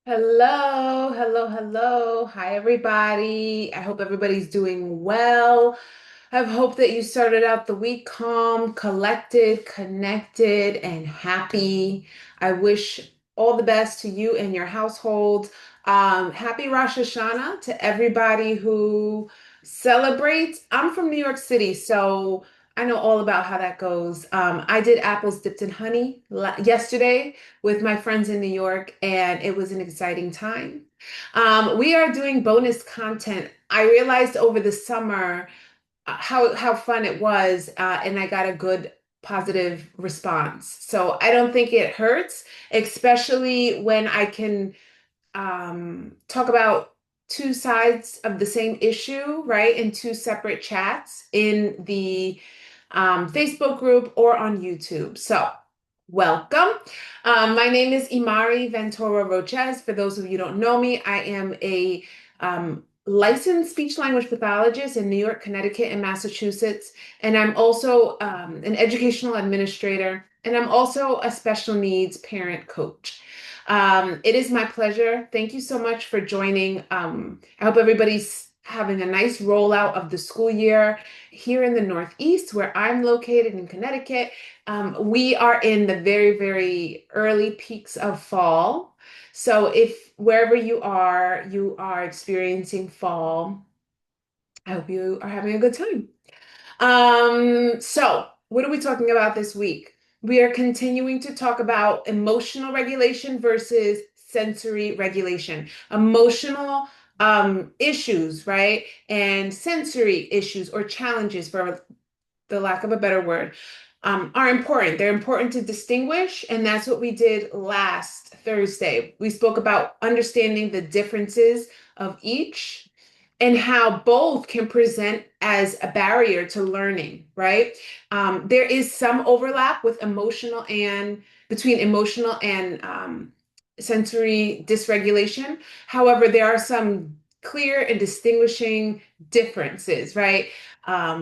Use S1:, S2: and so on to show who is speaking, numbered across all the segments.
S1: Hello, hello, hello. Hi, everybody. I hope everybody's doing well. I hope that you started out the week calm, collected, connected, and happy. I wish all the best to you and your household. Happy Rosh Hashanah to everybody who celebrates. I'm from New York City, so I know all about how that goes. I did apples dipped in honey yesterday with my friends in New York, and it was an exciting time. We are doing bonus content. I realized over the summer how fun it was, and I got a good positive response. So I don't think it hurts, especially when I can talk about two sides of the same issue, right, in two separate chats in the Facebook group or on YouTube. So, welcome. My name is Imari Ventura Roches. For those of you who don't know me, I am a licensed speech language pathologist in New York, Connecticut, and Massachusetts. And I'm also an educational administrator, and I'm also a special needs parent coach. It is my pleasure. Thank you so much for joining. I hope everybody's having a nice rollout of the school year here in the Northeast, where I'm located in Connecticut. We are in the very, very early peaks of fall. So if wherever you are experiencing fall, I hope you are having a good time. So what are we talking about this week? We are continuing to talk about emotional regulation versus sensory regulation. Emotional issues, right? And sensory issues or challenges, for the lack of a better word, are important. They're important to distinguish, and that's what we did last Thursday. We spoke about understanding the differences of each and how both can present as a barrier to learning, right? There is some overlap with emotional and between emotional and sensory dysregulation. However, there are some clear and distinguishing differences, right,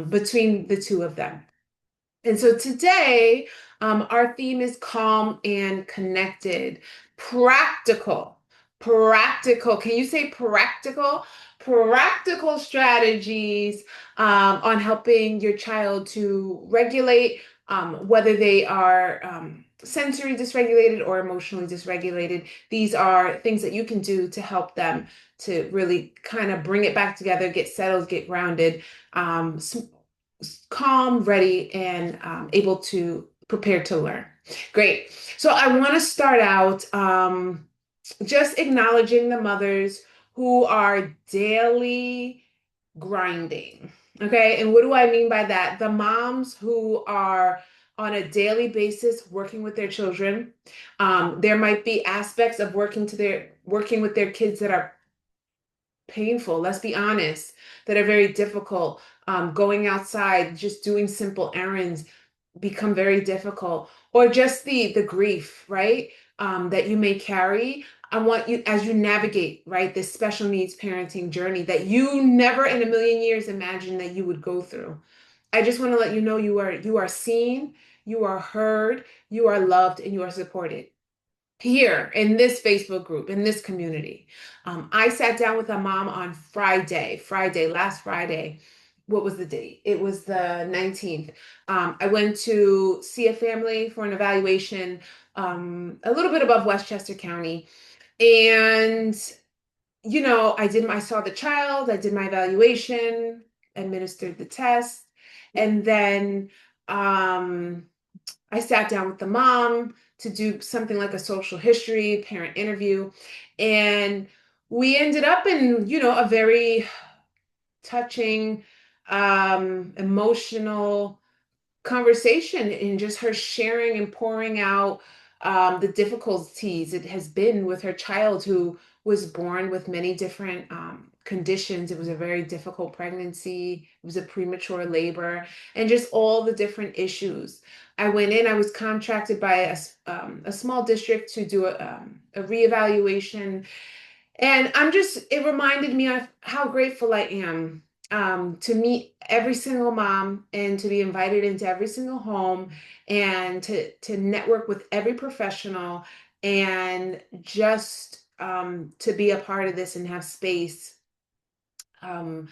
S1: between the two of them. And so today, our theme is calm and connected, practical, practical. Can you say practical? Practical strategies on helping your child to regulate, whether they are sensory dysregulated or emotionally dysregulated. These are things that you can do to help them to really kind of bring it back together, get settled, get grounded, calm, ready, and able to prepare to learn. Great. So I want to start out just acknowledging the mothers who are daily grinding. Okay. And what do I mean by that? The moms who are on a daily basis working with their children. There might be aspects of working with their kids that are painful, let's be honest, that are very difficult. Going outside, just doing simple errands become very difficult, or just the grief, right? That you may carry. I want you, as you navigate, right, this special needs parenting journey that you never in a million years imagined that you would go through. I just want to let you know you are seen, you are heard, you are loved, and you are supported here in this Facebook group, in this community. I sat down with a mom on last Friday. What was the date? It was the 19th. I went to see a family for an evaluation a little bit above Westchester County. And, I saw the child, I did my evaluation, administered the test, and then I sat down with the mom to do something like a social history, parent interview, and we ended up in, a very touching, emotional conversation, and just her sharing and pouring out the difficulties it has been with her child who was born with many different conditions. It was a very difficult pregnancy. It was a premature labor, and just all the different issues. I went in, I was contracted by a small district to do a reevaluation, and it reminded me of how grateful I am to meet every single mom and to be invited into every single home and to network with every professional and just to be a part of this and have space um,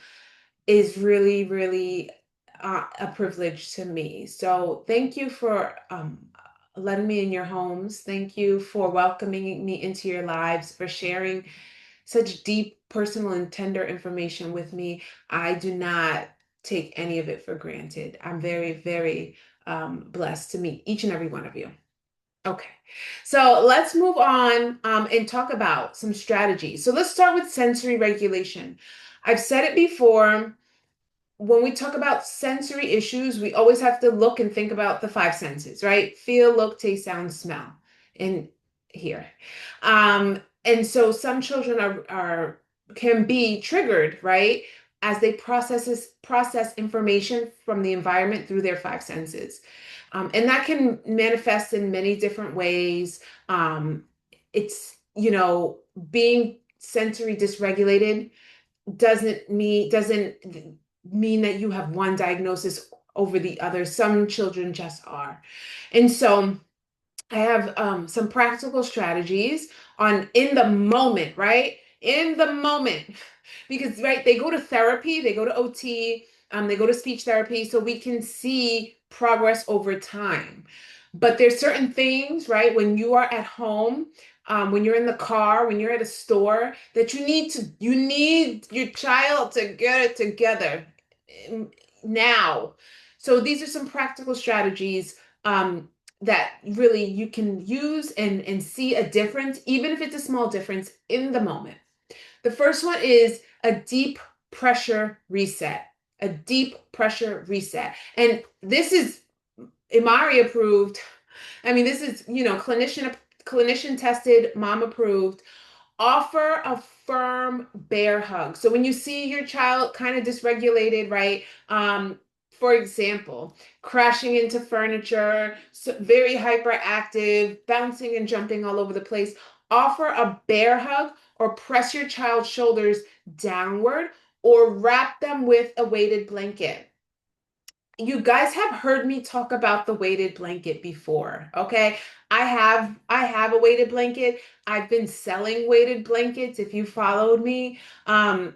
S1: is really, really a privilege to me. So thank you for letting me in your homes. Thank you for welcoming me into your lives, for sharing such deep, personal, and tender information with me. I do not take any of it for granted. I'm very, very blessed to meet each and every one of you. Okay, so let's move on and talk about some strategies. So let's start with sensory regulation. I've said it before, when we talk about sensory issues, we always have to look and think about the five senses, right? Feel, look, taste, sound, smell, and hear. And so some children are can be triggered, right? As they process information from the environment through their five senses. And that can manifest in many different ways. It's, being sensory dysregulated doesn't mean that you have one diagnosis over the other. Some children just are. And so I have some practical strategies on in the moment, right? In the moment. Because, right, they go to therapy, they go to OT, they go to speech therapy, so we can see progress over time. But there's certain things, right, when you are at home, when you're in the car, when you're at a store, that you need your child to get it together now. So these are some practical strategies that really you can use and see a difference, even if it's a small difference in the moment. The first one is a deep pressure reset. A deep pressure reset. And this is Imari approved. I mean, this is, clinician tested, mom approved. Offer a firm bear hug. So when you see your child kind of dysregulated, right? For example, crashing into furniture, so very hyperactive, bouncing and jumping all over the place, offer a bear hug or press your child's shoulders downward or wrap them with a weighted blanket. You guys have heard me talk about the weighted blanket before, okay? I have a weighted blanket. I've been selling weighted blankets if you followed me. I'm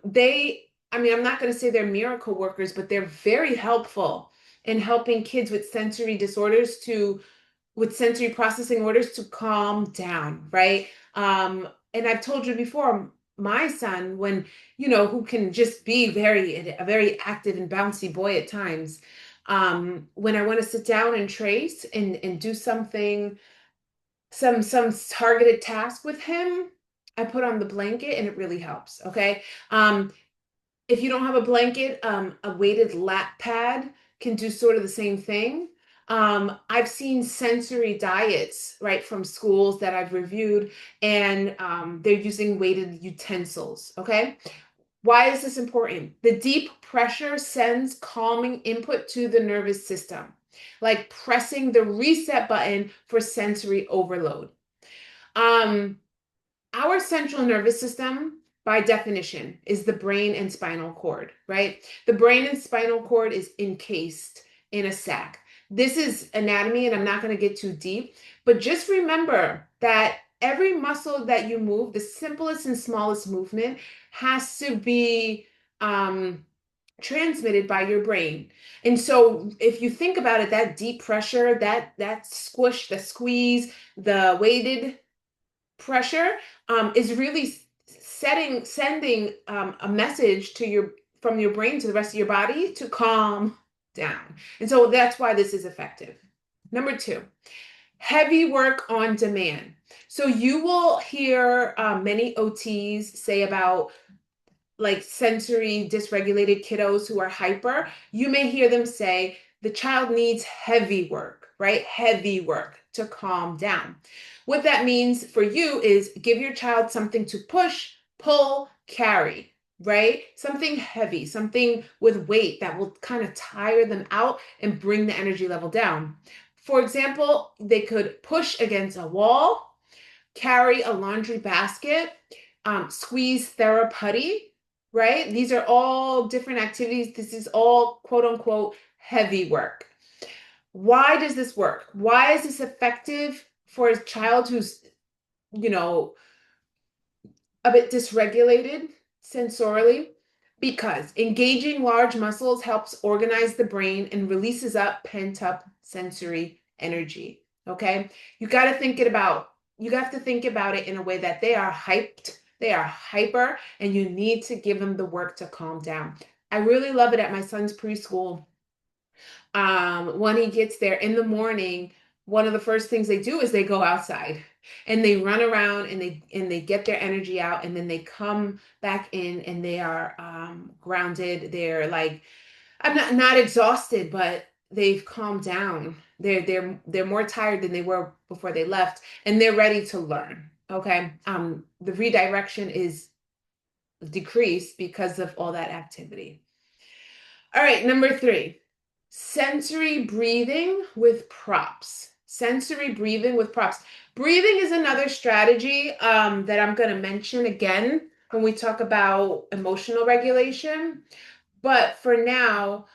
S1: not going to say they're miracle workers, but they're very helpful in helping kids with sensory processing orders to calm down, right? And I've told you before, my son, who can just be a very active and bouncy boy at times, when I want to sit down and trace and do something, some targeted task with him, I put on the blanket and it really helps. Okay. If you don't have a blanket, a weighted lap pad can do sort of the same thing. I've seen sensory diets, right, from schools that I've reviewed, and they're using weighted utensils. Okay. Why is this important? The deep pressure sends calming input to the nervous system, like pressing the reset button for sensory overload. Um, our central nervous system, by definition, is the brain and spinal cord, right? The brain and spinal cord is encased in a sac. This is anatomy, and I'm not going to get too deep, but just remember that every muscle that you move, the simplest and smallest movement, has to be transmitted by your brain. And so if you think about it, that deep pressure, that squish, the squeeze, the weighted pressure is really sending a message from your brain to the rest of your body to calm down. And so that's why this is effective. Number two, heavy work on demand. So you will hear many OTs say about like sensory dysregulated kiddos who are hyper. You may hear them say the child needs heavy work, right? Heavy work to calm down. What that means for you is give your child something to push, pull, carry, right? Something heavy, something with weight that will kind of tire them out and bring the energy level down. For example, they could push against a wall, carry a laundry basket, squeeze therapy, right? These are all different activities. This is all quote unquote heavy work. Why does this work? Why is this effective for a child who's, you know, a bit dysregulated sensorily because engaging large muscles helps organize the brain and releases up pent-up sensory energy. Okay? You got to think it about you have to think about it in a way that they are hyped, they are hyper, and you need to give them the work to calm down. I really love it at my son's preschool. When he gets there in the morning, one of the first things they do is they go outside and they run around and they get their energy out, and then they come back in and they are grounded. They're like, I'm not exhausted, but they've calmed down. They're more tired than they were before they left, and they're ready to learn. Okay. The redirection is decreased because of all that activity. All right, number three, sensory breathing with props. Sensory breathing with props. Breathing is another strategy that I'm going to mention again when we talk about emotional regulation. But for now,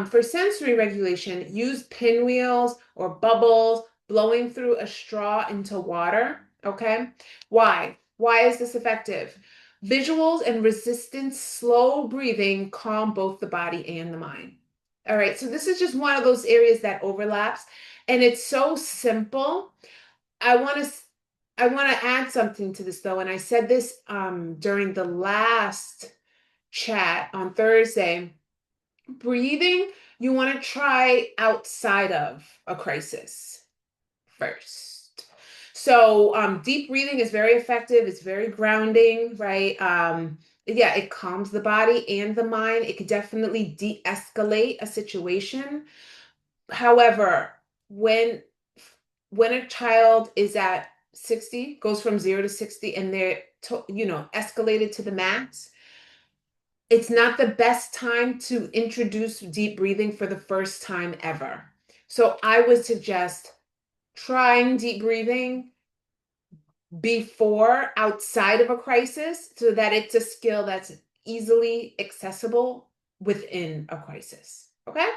S1: for sensory regulation, use pinwheels or bubbles, blowing through a straw into water. Okay. Why? Why is this effective? Visuals and resistance, slow breathing calm both the body and the mind. All right. So this is just one of those areas that overlaps, and it's so simple. I want to I want to add something to this though, and I said this during the last chat on Thursday. Breathing, you want to try outside of a crisis first. So, deep breathing is very effective. It's very grounding, right? Yeah, it calms the body and the mind. It could definitely de-escalate a situation. However, when when a child is at 60, goes from 0 to 60, and they're escalated to the max, it's not the best time to introduce deep breathing for the first time ever. So I would suggest trying deep breathing before outside of a crisis so that it's a skill that's easily accessible within a crisis. Okay?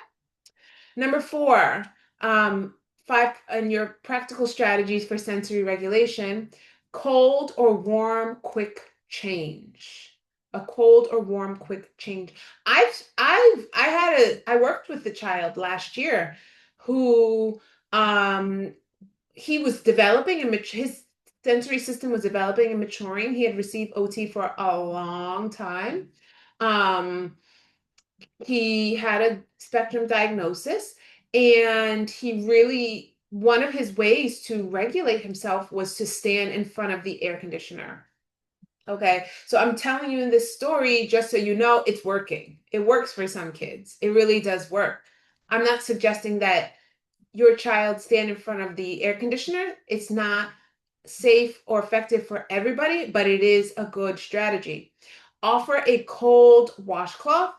S1: Number four, five, and your practical strategies for sensory regulation: cold or warm, quick change. A cold or warm, quick change. I worked with the child last year who, um, he was developing and his sensory system was developing and maturing. He had received OT for a long time. Um, he had a spectrum diagnosis, and he really, one of his ways to regulate himself was to stand in front of the air conditioner. Okay, so I'm telling you in this story just so you know it's working. It works for some kids. It really does work. I'm not suggesting that your child stand in front of the air conditioner. It's not safe or effective for everybody, but it is a good strategy. Offer a cold washcloth,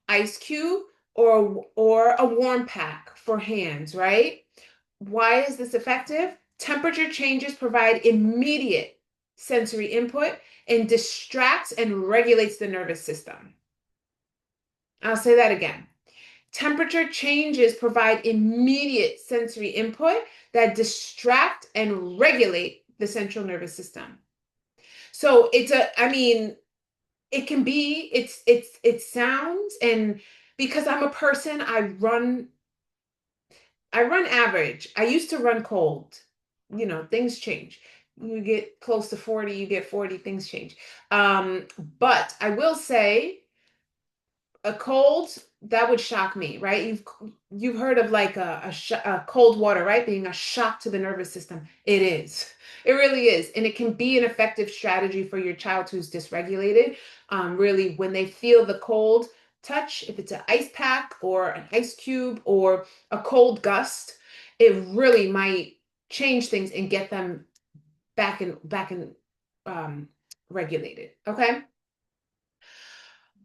S1: ice cube, or a warm pack for hands, right? Why is this effective? Temperature changes provide immediate sensory input and distracts and regulates the nervous system. I'll say that again. Temperature changes provide immediate sensory input that distract and regulate the central nervous system. So I mean, it can be, it sounds, and because I'm a person, I run average. I used to run cold. Things change. You get close to 40, you get 40, things change. But I will say a cold that would shock me, right? You've heard of like a cold water, right, being a shock to the nervous system. It is. It really is, and it can be an effective strategy for your child who's dysregulated. Really, when they feel the cold touch, if it's an ice pack or an ice cube or a cold gust, it really might change things and get them back in um, regulated. Okay.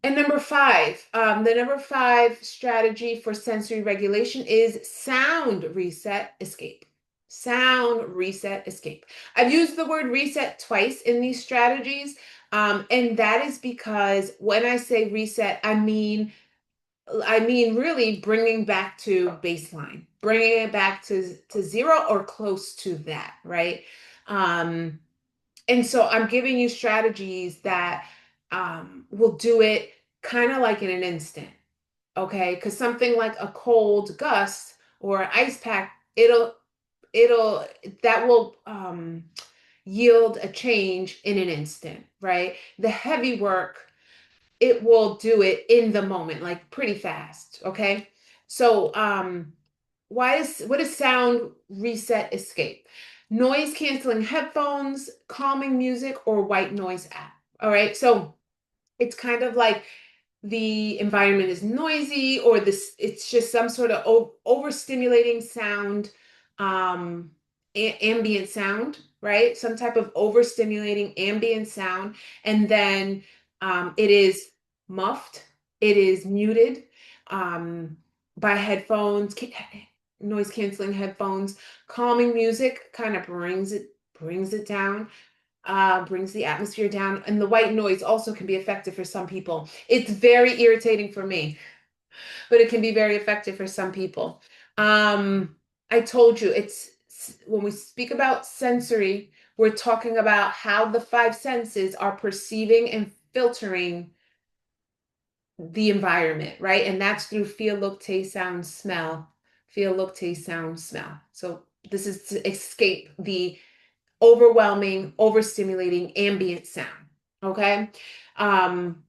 S1: And the number five strategy for sensory regulation is sound reset escape. Sound reset escape. I've used the word reset twice in these strategies. And that is because when I say reset, I mean really bringing back to baseline, bringing it back to zero or close to that, right? Um, And so I'm giving you strategies that will do it kind of like in an instant. Okay, because something like a cold gust or an ice pack, it'll that will yield a change in an instant, right? The heavy work, it will do it in the moment, like pretty fast. Okay, so what is sound reset escape? Noise canceling headphones, calming music, or white noise app. All right, so it's kind of like the environment is noisy or this it's just some sort of overstimulating sound, um ambient sound, right? Some type of overstimulating ambient sound, and then it is muffed, it is muted um by headphones, noise canceling headphones. Calming music kind of brings it down, brings the atmosphere down. And the white noise also can be effective for some people. It's very irritating for me, but it can be very effective for some people. Um, I told you, it's when we speak about sensory, we're talking about how the five senses are perceiving and filtering the environment, right? And that's through feel, look, taste, sound, smell. Feel, look, taste, sound, smell. So this is to escape the overwhelming, overstimulating ambient sound. Okay. Um,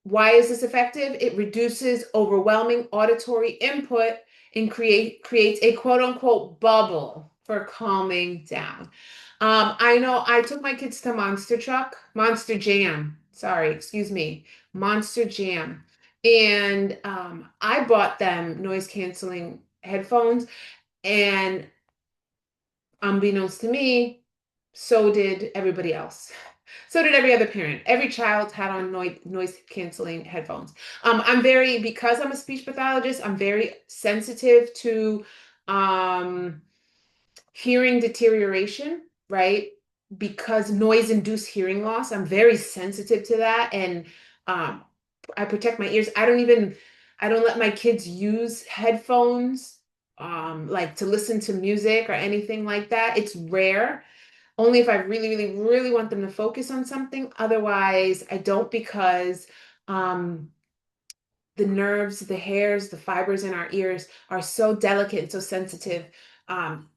S1: why is this effective? It reduces overwhelming auditory input and creates a quote unquote bubble for calming down. I know I took my kids to Monster Jam. Sorry, excuse me, Monster Jam. And I bought them noise canceling headphones, and unbeknownst to me, so did everybody else. So did every other parent. Every child had on noise canceling headphones. Because I'm a speech pathologist, I'm very sensitive to um, hearing deterioration, right? Because noise induced hearing loss, I'm very sensitive to that. And um, I protect my ears. I don't let my kids use headphones like to listen to music or anything like that. It's rare. Only if I really, really, really want them to focus on something. Otherwise, I don't, because um, the nerves, the hairs, the fibers in our ears are so delicate and so sensitive. Um,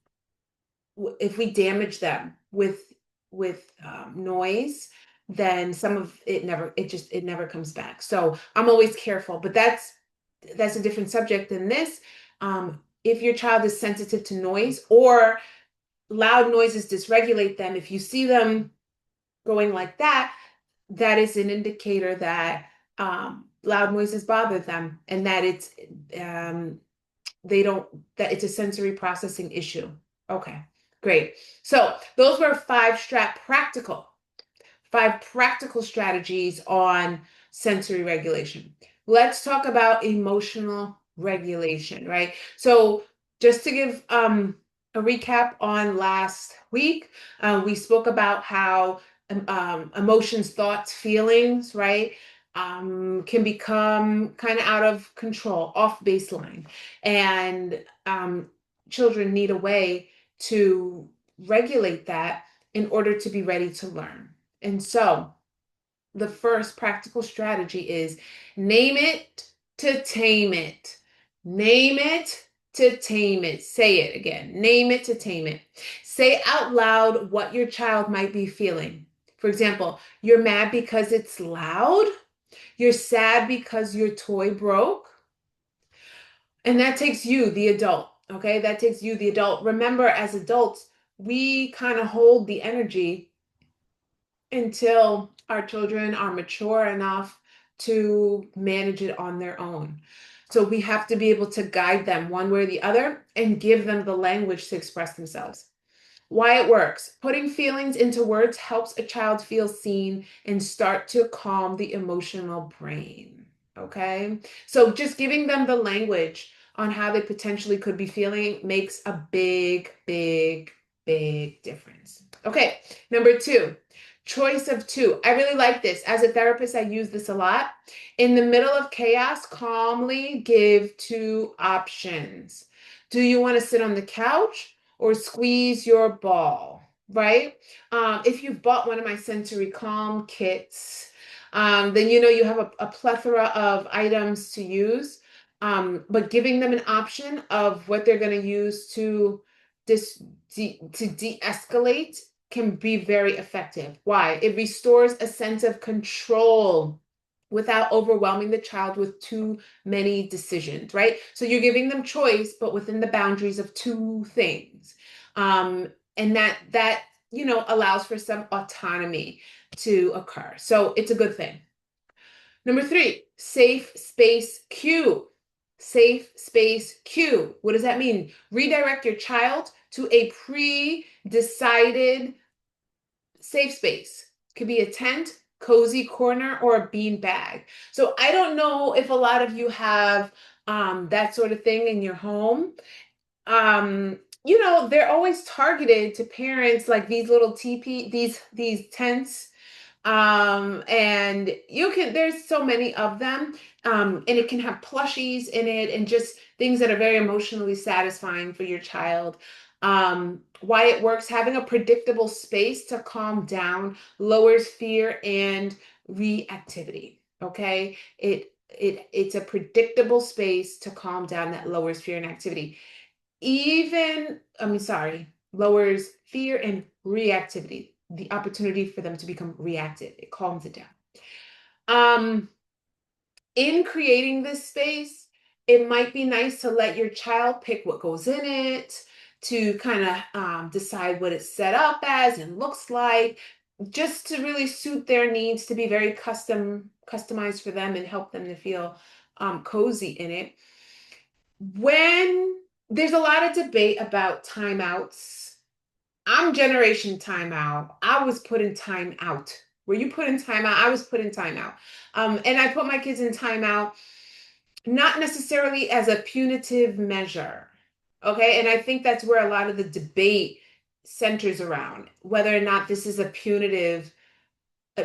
S1: if we damage them with noise, then some of it it never comes back. So I'm always careful, but that's a different subject than this. If your child is sensitive to noise or loud noises dysregulate them, if you see them going like that, that is an indicator that loud noises bother them, and that um, they don't that it's a sensory processing issue. Okay, great. So those were five practical strategies on sensory regulation. Let's talk about emotional regulation, right? So just to give a recap on last week, we spoke about how emotions, thoughts, feelings, right, can become kind of out of control, off baseline. And children need a way to regulate that in order to be ready to learn. And so the first practical strategy is name it to tame it. Name it to tame it. Say it again. Name it to tame it. Say out loud what your child might be feeling. For example, you're mad because it's loud. You're sad because your toy broke. And that takes you, the adult. Okay. That takes you, the adult. Remember, as adults, we kind of hold the energy until our children are mature enough to manage it on their own. So we have to be able to guide them one way or the other and give them the language to express themselves. Why it works. Putting feelings into words helps a child feel seen and start to calm the emotional brain. Okay. So just giving them the language on how they potentially could be feeling makes a big, big, big difference. Okay. Number two, choice of two. I really like this. As a therapist, I use this a lot. In the middle of chaos, calmly give two options. Do you want to sit on the couch or squeeze your ball? right? If you've bought one of my sensory calm kits, then you have a plethora of items to use. But giving them an option of what they're going to use to dis to de-escalate can be very effective. Why? It restores a sense of control without overwhelming the child with too many decisions, right? So you're giving them choice, but within the boundaries of two things. And that allows for some autonomy to occur. So it's a good thing. Number three, safe space cue. Safe space cue. What does that mean? Redirect your child to a pre-decided safe space. Could be a tent, cozy corner, or a bean bag. So I don't know if a lot of you have that sort of thing in your home. They're always targeted to parents like these little teepee, these tents. And there's so many of them. And it can have plushies in it and just things that are very emotionally satisfying for your child. Why it works, having a predictable space to calm down lowers fear and reactivity. Okay. It's a predictable space to calm down that lowers fear and activity. Lowers fear and reactivity, the opportunity for them to become reactive. It calms it down. In creating this space, it might be nice to let your child pick what goes in it, to kind of decide what it's set up as and looks like, just to really suit their needs, to be very customized for them and help them to feel cozy in it. When there's a lot of debate about timeouts, I'm generation timeout. I was put in timeout. Were you put in timeout? I was put in timeout. And I put my kids in timeout, not necessarily as a punitive measure. Okay. And I think that's where a lot of the debate centers around whether or not this is a punitive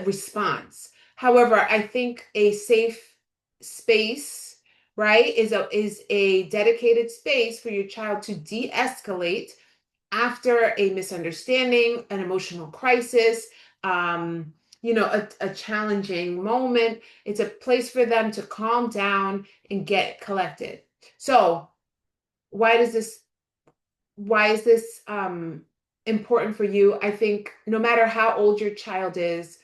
S1: response. However, I think a safe space, right, is a dedicated space for your child to de-escalate after a misunderstanding, an emotional crisis, a challenging moment. It's a place for them to calm down and get collected. So, why does this why is this important for you? I think no matter how old your child is,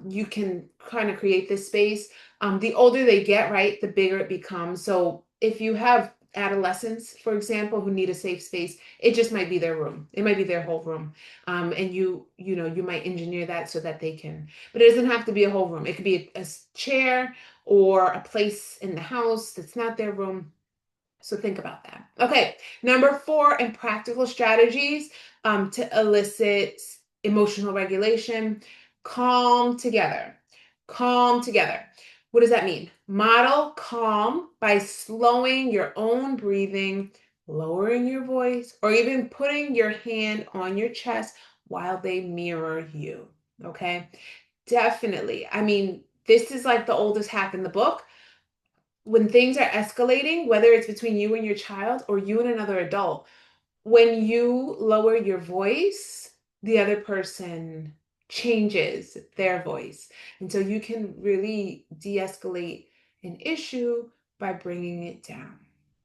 S1: you can kind of create this space. The older they get, right, the bigger it becomes. So if you have adolescents, for example, who need a safe space, it just might be their room. It might be their whole room. And you might engineer that so that they can, but it doesn't have to be a whole room. It could be a chair or a place in the house that's not their room. So think about that. Okay, number four, in practical strategies to elicit emotional regulation, calm together. Calm together. What does that mean? Model calm by slowing your own breathing, lowering your voice, or even putting your hand on your chest while they mirror you. Okay, definitely. I mean, this is like the oldest hack in the book. When things are escalating, whether it's between you and your child or you and another adult, when you lower your voice, the other person changes their voice. And so you can really de-escalate an issue by bringing it down.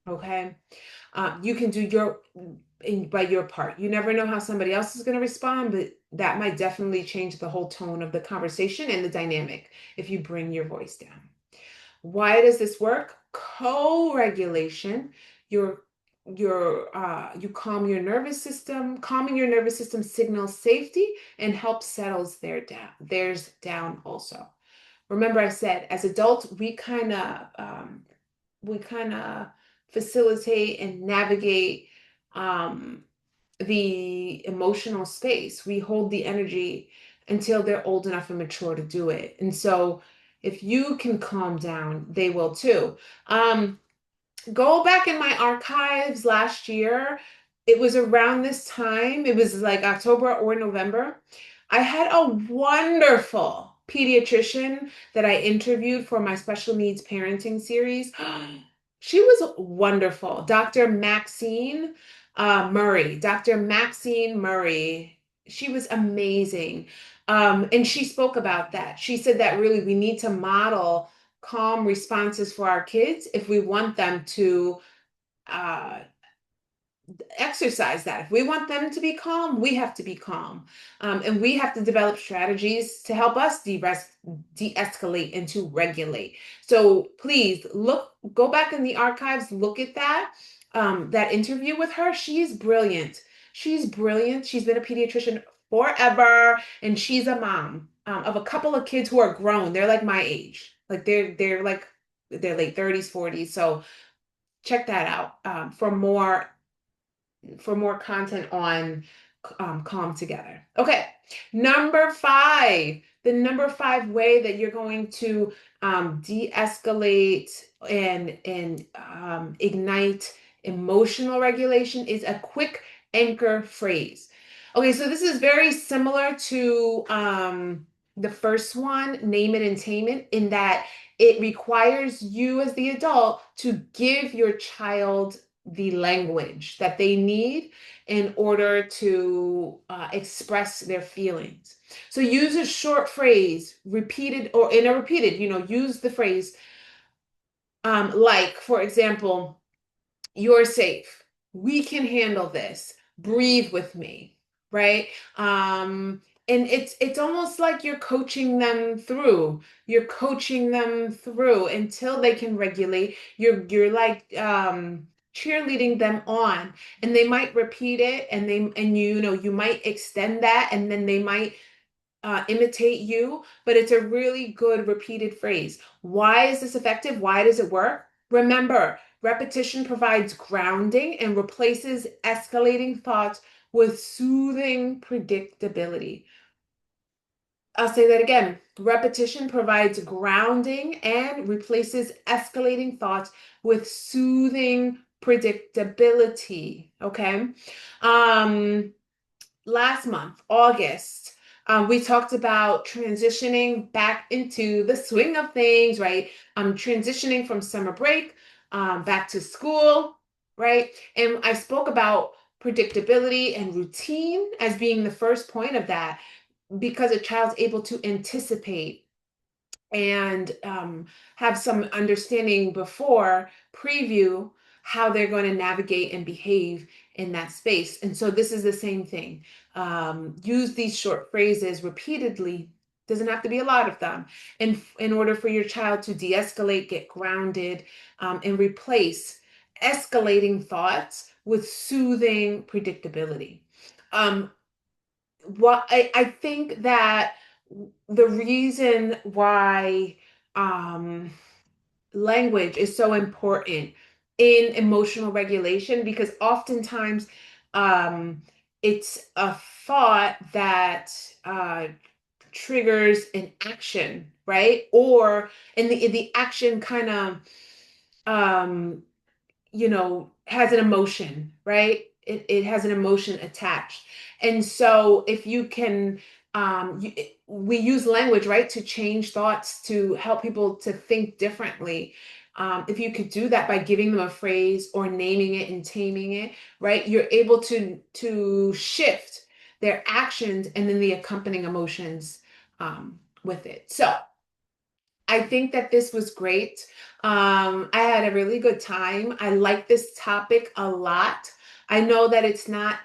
S1: Okay. You can do by your part. You never know how somebody else is going to respond, but that might definitely change the whole tone of the conversation and the dynamic if you bring your voice down. Why does this work? Co-regulation. You calm your nervous system. Calming your nervous system signals safety and helps settles theirs down also. Remember, I said as adults we kind of facilitate and navigate the emotional space. We hold the energy until they're old enough and mature to do it. And so if you can calm down, they will too. Go back in my archives last year. It was around this time, it was like October or November. I had a wonderful pediatrician that I interviewed for my special needs parenting series. She was wonderful. Dr. Maxine Murray. Dr. Maxine Murray. She was amazing. And she spoke about that. She said that really we need to model calm responses for our kids if we want them to uh, exercise that. If we want them to be calm, we have to be calm. And we have to develop strategies to help us de-escalate and to regulate. So please go back in the archives, look at that interview with her. She's brilliant. She's brilliant. She's been a pediatrician forever, and she's a mom of a couple of kids who are grown. They're like my age. Like they're like they're late 30s, 40s. So check that out for more content on Calm Together. Okay, number five. The number five way that you're going to de-escalate and ignite emotional regulation is a quick anchor phrase. Okay, so this is very similar to the first one, name it and tame it, in that it requires you as the adult to give your child the language that they need in order to express their feelings. So use a short phrase, repeated or in a repeated, use the phrase like, for example, you're safe. We can handle this. Breathe with me, right? And it's almost like you're coaching them through. You're coaching them through until they can regulate. You're like cheerleading them on, and they might repeat it, and you might extend that, and then they might imitate you, but it's a really good repeated phrase. Why is this effective? Why does it work? Remember, repetition provides grounding and replaces escalating thoughts with soothing predictability. I'll say that again. Repetition provides grounding and replaces escalating thoughts with soothing predictability. Okay. Um, Last month, August, we talked about transitioning back into the swing of things, right? Transitioning from summer break back to school, right? And I spoke about predictability and routine as being the first point of that because a child's able to anticipate and have some understanding before preview how they're going to navigate and behave in that space. And so this is the same thing. Use these short phrases repeatedly. Doesn't have to be a lot of them. In order for your child to de-escalate, get grounded, and replace escalating thoughts with soothing predictability. Um, what I think that the reason why um, language is so important in emotional regulation because oftentimes um, it's a thought that uh, triggers an action, right? Or in the action kind of um, has an emotion, right? It has an emotion attached. And so if you can, we use language, right, to change thoughts, to help people to think differently. If you could do that by giving them a phrase or naming it and taming it, right, you're able to shift their actions and then the accompanying emotions with it. So I think that this was great. I had a really good time. I like this topic a lot. I know that it's not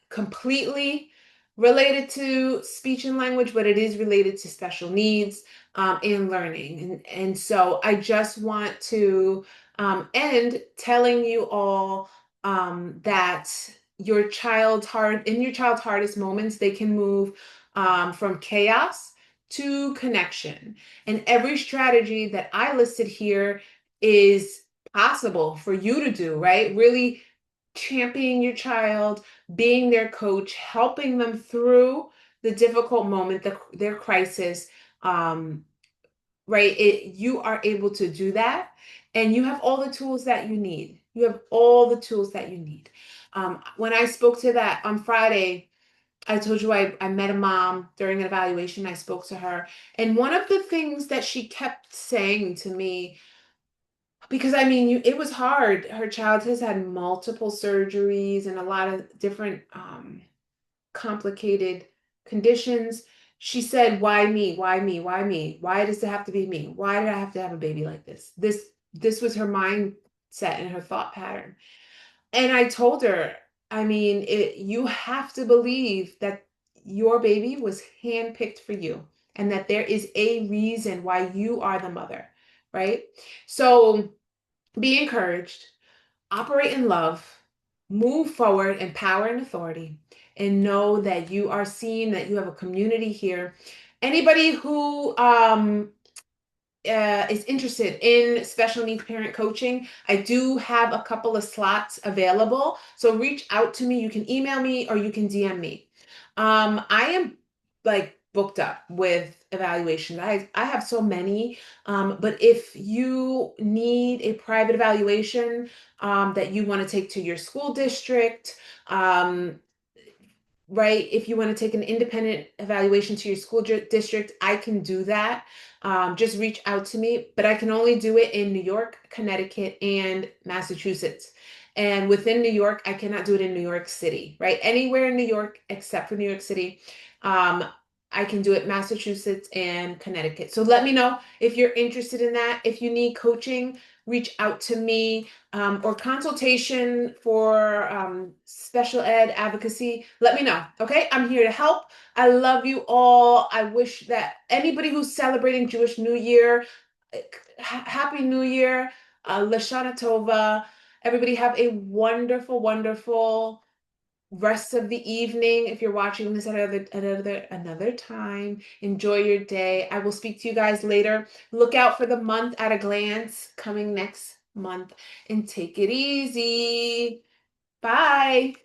S1: completely related to speech and language, but it is related to special needs and learning. And so I just want to end telling you all that in your child's hardest moments, they can move from chaos to connection. And every strategy that I listed here is possible for you to do, right? Really championing your child, being their coach, helping them through the difficult moment, their crisis. Um, right? You are able to do that, and you have all the tools that you need. You have all the tools that you need. When I spoke to that on Friday, I told you I met a mom during an evaluation. I spoke to her, and one of the things that she kept saying to me, because I mean, it was hard. Her child has had multiple surgeries and a lot of different complicated conditions. She said, why me? Why me? Why me? Why does it have to be me? Why did I have to have a baby like this? This was her mindset and her thought pattern. And I told her, I mean, you have to believe that your baby was handpicked for you and that there is a reason why you are the mother, right? So be encouraged, operate in love, move forward in power and authority, and know that you are seen, that you have a community here. Anybody who is interested in special needs parent coaching, I do have a couple of slots available. So reach out to me. You can email me or you can DM me. I am like booked up with evaluations. I have so many. But if you need a private evaluation that you want to take to your school district, right? If you want to take an independent evaluation to your school district, I can do that. Just reach out to me, but I can only do it in New York, Connecticut, and Massachusetts. And within New York, I cannot do it in New York City, right? Anywhere in New York except for New York City. Um, I can do it Massachusetts and Connecticut. So let me know if you're interested in that. If you need coaching, reach out to me or consultation for special ed advocacy, let me know. Okay, I'm here to help. I love you all. I wish that anybody who's celebrating Jewish New Year, Happy New Year, Lashana Tova. Everybody have a wonderful, wonderful rest of the evening. If you're watching this at another time, enjoy your day. I will speak to you guys later. Look out for the month at a glance coming next month and take it easy. Bye.